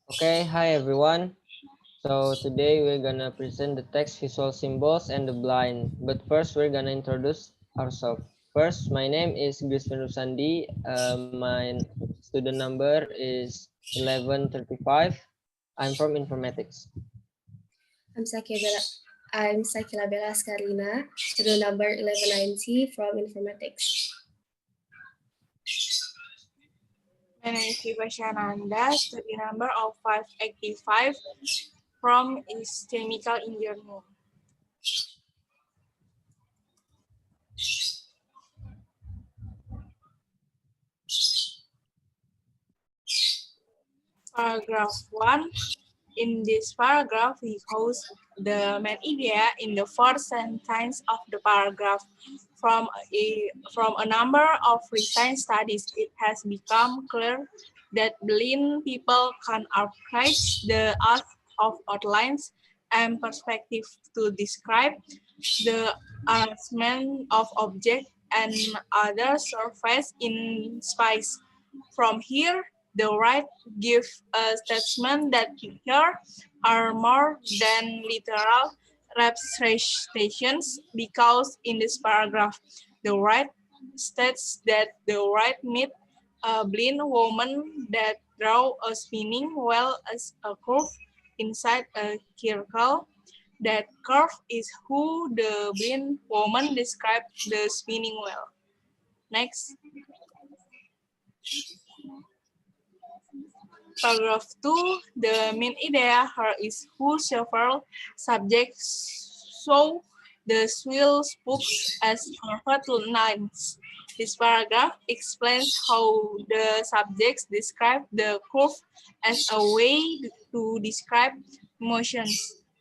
Okay, hi everyone. So today we're gonna present the text, visual symbols, and the blind. But first, we're gonna introduce ourselves. First, my name is Grisman Rusandi. My student number is 1135. I'm from informatics. I'm Sakila Bella Askarina, student number 1190 from informatics. My name is Viva Shananda, study number of 585 from is chemical engineering. Paragraph 1. In this paragraph, we host the main idea in the first sentence of the paragraph. From a number of recent studies, it has become clear that blind people can appraise the art of outlines and perspective to describe the arrangement of objects and other surface in space. From here, the right give a statement that pictures are more than literal representations because in this paragraph, the right states that the right meet a blind woman that draw a spinning wheel as a curve inside a circle. That curve is who the blind woman described the spinning wheel. Next. Paragraph 2, the main idea here is who several subjects show the swill spokes as curved lines. This paragraph explains how the subjects describe the curve as a way to describe motions,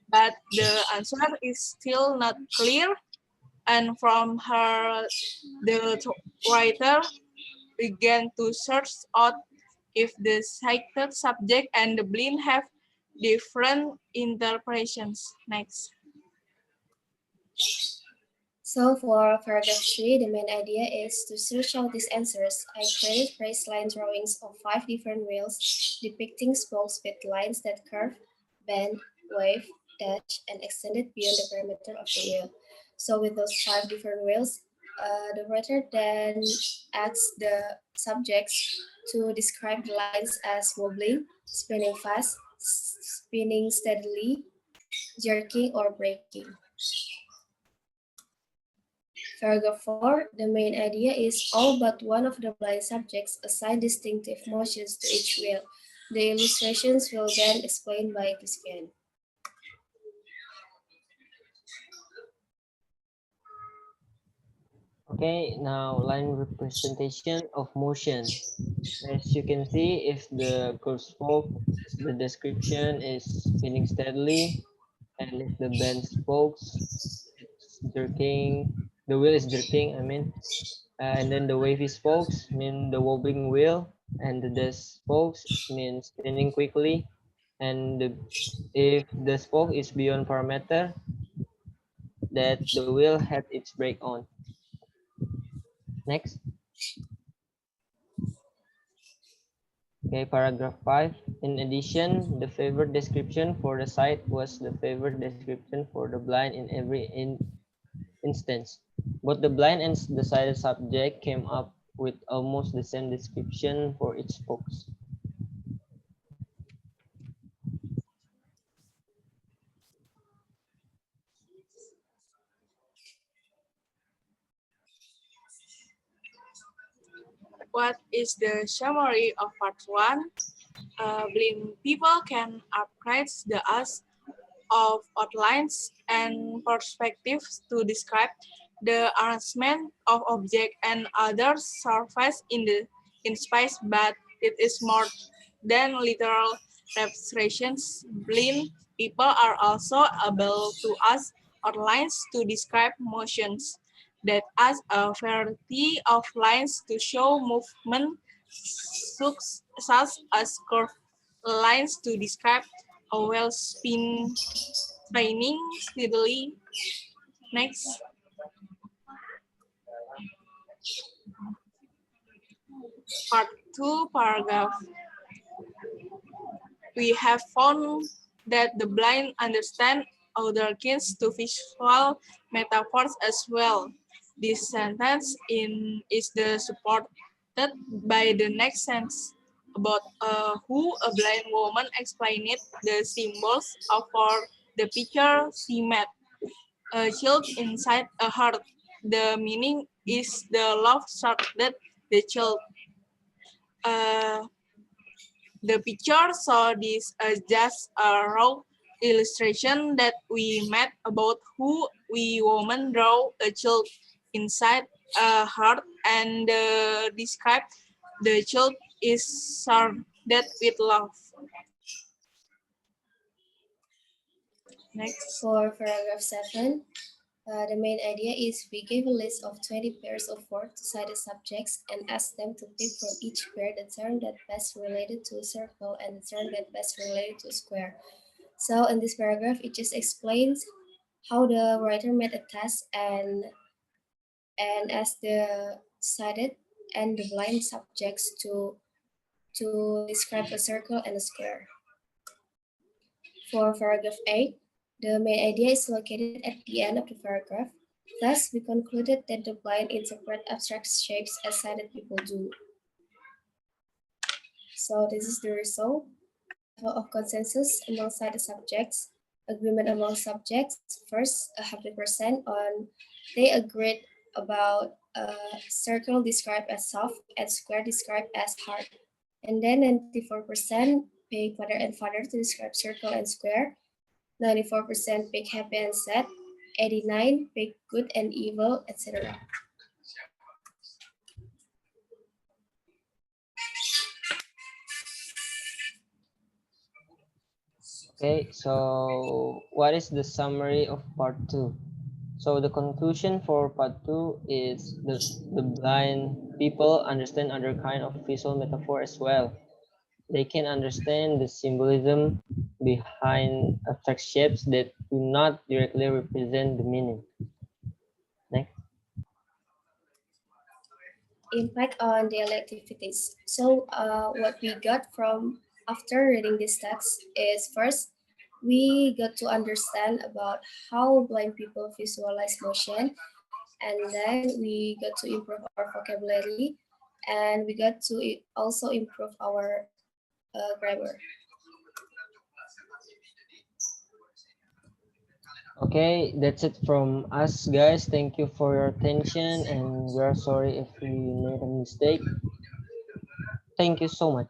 but the answer is still not clear. And from her, the writer began to search out if the cited subject and the blind have different interpretations. Next. So for paragraph 3, the main idea is to search out these answers. I created phrase line drawings of 5 different wheels depicting spokes with lines that curve, bend, wave, dash, and extended beyond the perimeter of the wheel. So with those 5 different wheels, the writer then asks the subjects to describe the lines as wobbling, spinning fast, spinning steadily, jerking, or breaking. Paragraph 4, the main idea is all but one of the blind subjects assign distinctive motions to each wheel. The illustrations will then explain by Christian. Okay, now line representation of motion. As you can see, if the curve spoke, the description is spinning steadily, and if the bend spokes, it's jerking. The wheel is jerking. And then the wavy spokes mean the wobbling wheel, and the desk spokes means spinning quickly. And if the spoke is beyond parameter, that the wheel had its brake on. Next. Okay, paragraph 5. In addition, the favored description for the site was the favored description for the blind in every instance. Both the blind and the sighted subject came up with almost the same description for each spokes. What is the summary of part 1? Blind people can appraise the art of outlines and perspectives to describe the arrangement of object and other surface in space, but it is more than literal representations. Blind people are also able to use outlines to describe motions that adds a variety of lines to show movement, such as curved lines to describe a wheel spinning steadily. Next. Part 2, paragraph We have found that the blind understand other kinds to visual metaphors as well. This sentence is the supported by the next sentence about who a blind woman explained the symbols of for the picture she met. A child inside a heart. The meaning is the love shot that the child. Uh, the picture saw this as just a raw illustration that we made about who we women draw a child inside a heart and describe the child is surrounded with love. Next. For paragraph 7, the main idea is we gave a list of 20 pairs of four two-sided subjects and asked them to pick from each pair the term that best related to a circle and the term that best related to a square. So in this paragraph, it just explains how the writer made a test and asked the sighted and the blind subjects to describe a circle and a square. For paragraph 8, the main idea is located at the end of the paragraph. Thus, we concluded that the blind interpret abstract shapes as sighted people do. So this is the result of consensus among sighted subjects. Agreement among subjects. First, 100% on they agreed about a circle described as soft and square described as hard. And then 94% pick mother and father to describe circle and square. 94% pick happy and sad. 89 pick good and evil, etc. Okay, so what is the summary of part 2? So the conclusion for part 2 is the blind people understand other kind of visual metaphor as well. They can understand the symbolism behind abstract shapes that do not directly represent the meaning. Next. Impact on daily activities. So what we got from after reading this text is first, we got to understand about how blind people visualize motion, and then we got to improve our vocabulary, and we got to also improve our grammar. Okay, that's it from us, guys. Thank you for your attention, and we are sorry if we made a mistake. Thank you so much.